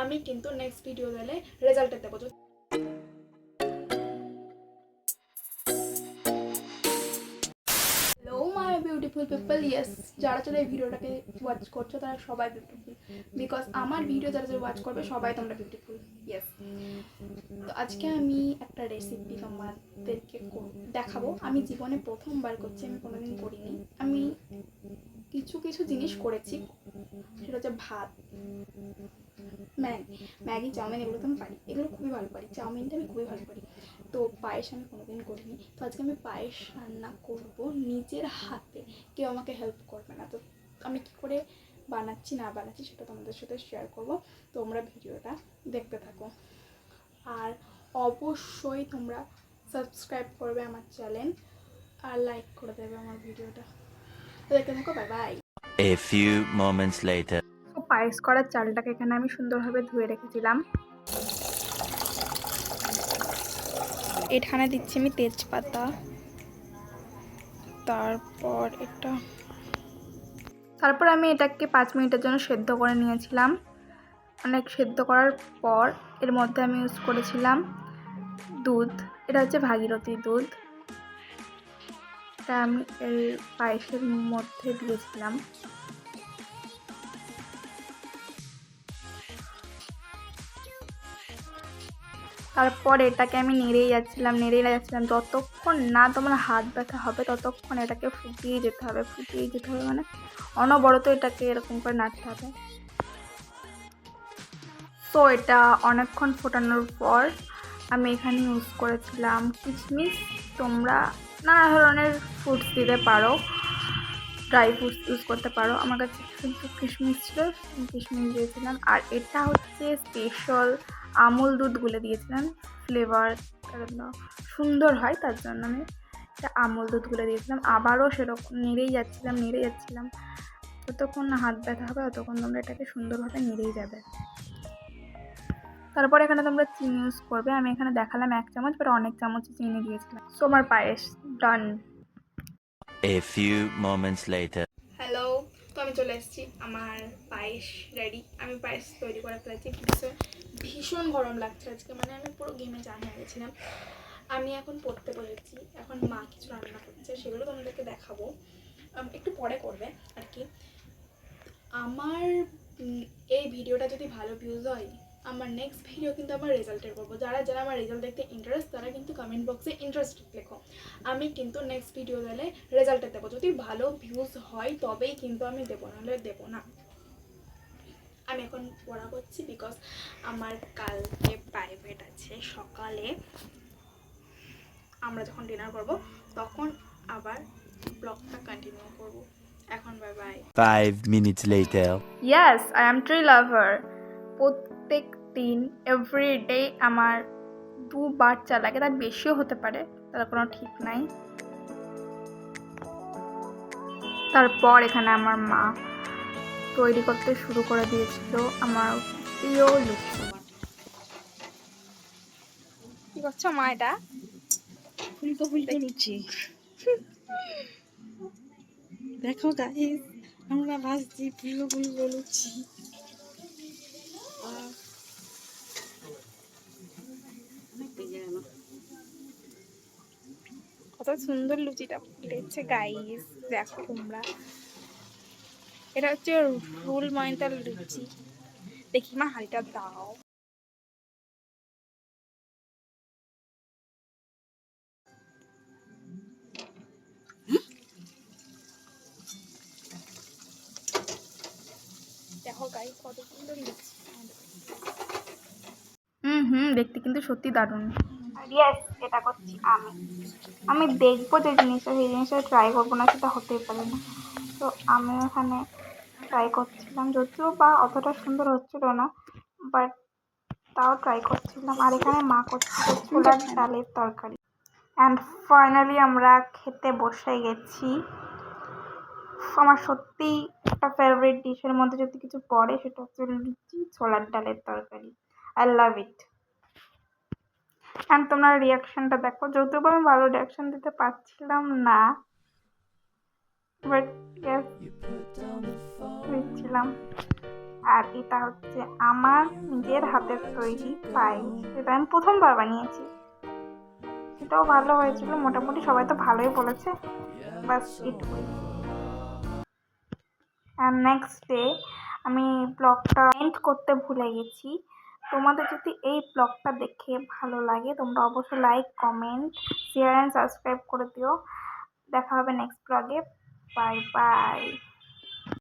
আমি কিন্তু next video দিলে রেজাল্টটা দেবো। Hello my beautiful people, yes, যারা যারা এই ভিডিওটাকে ওয়াচ করছো তারা সবাই বিউটিফুল, বিকজ আমার ভিডিও যারা যারা ওয়াচ করবে সবাই তোমরা বিউটিফুল, ইয়েস। তো আজকে আমি একটা রেসিপি তোমাদেরকে দেখাবো। আমি জীবনে প্রথমবার করছি, আমি কোনোদিন করিনি। আমি কিছু কিছু জিনিস করেছি, সেটা হচ্ছে ভাত, ম্যাগি, চাউমিন, এগুলো তো আমি পারি, এগুলো খুবই ভালো পারি। চাউমিনটা আমি খুবই ভালো পারি। তো পায়েস আমি কোনোদিন করিনি। তো আজকে আমি পায়েস রান্না করব নিজের হাতে, কেউ আমাকে হেল্প করবে না। তো আমি কী করে বানাচ্ছি না বানাচ্ছি সেটা তোমাদের সাথে শেয়ার করব। তোমরা ভিডিওটা দেখতে থাকো, আর অবশ্যই তোমরা সাবস্ক্রাইব করবে আমার চ্যানেল, আর লাইক করে দেবে আমার ভিডিওটা। তো দেখতে থাকো, bye bye. A few moments later. তো পায়েস করার চালটাকে এখানে আমি সুন্দরভাবে ধুয়ে রেখেছিলাম। এখানে দিচ্ছি আমি তেজপাতা, তারপর আমি এটাকে 5 মিনিটের জন্য সেদ্ধ করে নিয়েছিলাম। অনেক সেদ্ধ করার পর এর মধ্যে আমি ইউজ করেছিলাম দুধ। এটা হচ্ছে ভাগীরথী দুধ, এটা আমি এই পায়েসের মধ্যে দিয়েছিলাম। তারপর এটাকে আমি নেড়েই যাচ্ছিলাম যতক্ষণ না তোমার হাত ব্যথা হবে ততক্ষণ এটাকে ফুটিয়ে যেতে হবে মানে অনবরত এটাকে এরকম করে নাড়তে হবে। তো এটা অনেকক্ষণ ফোটানোর পর আমি এখানে ইউজ করেছিলাম কিশমিশ। তোমরা নানা ধরনের ফ্রুটস দিতে পারো, ড্রাই ফ্রুটস ইউজ করতে পারো। আমার কাছে কিন্তু কিশমিশ ছিল, কিশমিশ দিয়েছিলাম। আর এটা হচ্ছে স্পেশাল আমুল দুধ গুলে দিয়েছিলাম, ফ্লেভার সুন্দর হয় তার জন্য আমি এটা আমুল দুধ গুলে দিয়েছিলাম। আবারও সেরকম নেড়েই যাচ্ছিলাম যতক্ষণ না হাত ব্যথা হবে ততক্ষণ তোমরা এটাকে সুন্দরভাবে নেড়েই যাবে। তারপর এখানে তোমরা চিনি ইউজ করবে। আমি এখানে দেখালাম 1 চামচ, বাট অনেক চামচ চিনি দিয়েছিলাম। সো আমার পায়েস ডান। A few moments later. Hello, তো আমি চলে এসেছি, আমার পায়েস রেডি। আমি পায়েস তৈরি করে ফেলেছি। ভীষণ গরম লাগছে আজকে, মানে আমি পুরো গেমে চান হয়ে গেছিলাম। আমি এখন পড়তে বসেছি, এখন মা কিছু রান্না করছে, সেগুলো তোমাদেরকে দেখাবো, একটু পরে করবে আর কি। আমার এই ভিডিওটা যদি ভালো ভিউজ হয়, আমার নেক্সট ভিডিও কিন্তু আমার রেজাল্টের করবো। যারা যারা আমার রেজাল্ট দেখতে ইন্টারেস্ট তারা কিন্তু কমেন্ট বক্সে ইন্টারেস্টেড লেখো। আমি কিন্তু নেক্সট ভিডিও দিলে রেজাল্টে দেবো। যদি ভালো ভিউজ হয় তবেই কিন্তু আমি দেবো, নাহলে দেবো না। আমি এখন পড়া করছি, বিকজ আমার কালকে প্রাইভেট আছে সকালে। আমরা যখন ডিনার করব তখন আবার ব্লগটা কন্টিনিউ করব। এখন bye bye. 5 minutes later. Yes, I am tree lover. প্রত্যেক দিন এভরিডে আমার 2বার চা লাগে, তার বেশিও হতে পারে, তার কোনো ঠিক নাই। তারপর এখানে আমার মা তৈরি করতে শুরু করে দিয়েছিল আমার প্রিয় লুচি। কি করছো মা? এটা ফুলকো লুচি দেখো গাইস, আমরা ভাজছি ফুলকো লুচি। কত সুন্দর লুচিটা ফুটেছে গাইস, দেখো তোমরা। এটা হচ্ছে রুল ময়দার লুচি। দেখি মা, হাঁড়িটা দাও। দেখো গাইস কত সুন্দর লুচি। দেখতে কিন্তু সত্যি দারুণ। ইয়েস, এটা করছি আমি দেখবো যে জিনিসটা, সেই জিনিসটা ট্রাই করবো না সেটা হতেই পারে না। তো আমি ওখানে ট্রাই করছিলাম, যদিও বা অতটা সুন্দর হচ্ছিল না, বাট তাও ট্রাই করছিলাম। আর এখানে মা করছিল ছোলার ডালের তরকারি। অ্যান্ড ফাইনালি আমরা খেতে বসে গেছি। আমার সত্যি একটা ফেভারিট ডিশের মধ্যে যদি কিছু পড়ে সেটা হচ্ছে লুচি, ছোলার ডালের তরকারি। I love it. অ্যান্ড তোমরা রিয়াকশনটা দেখো, যদিও বা আমি ভালো রিয়াকশন দিতে পারছিলাম না, বাট ইয়েস দিচ্ছিলাম। আর এটা হচ্ছে আমার নিজের হাতের তৈরি পায়েস, যেটা আমি প্রথমবার বানিয়েছি। সেটাও ভালো হয়েছিল মোটামুটি, সবাই তো ভালোই বলেছে, বাস এটুকুই। আর নেক্সট ডে আমি ব্লগটা এন্ড করতে ভুলে গেছি। তোমাদের যদি এই ব্লগটা দেখে ভালো লাগে তোমরা অবশ্যই like, comment, share and subscribe করে দিও। দেখা হবে নেক্সট ব্লগে। Bye bye.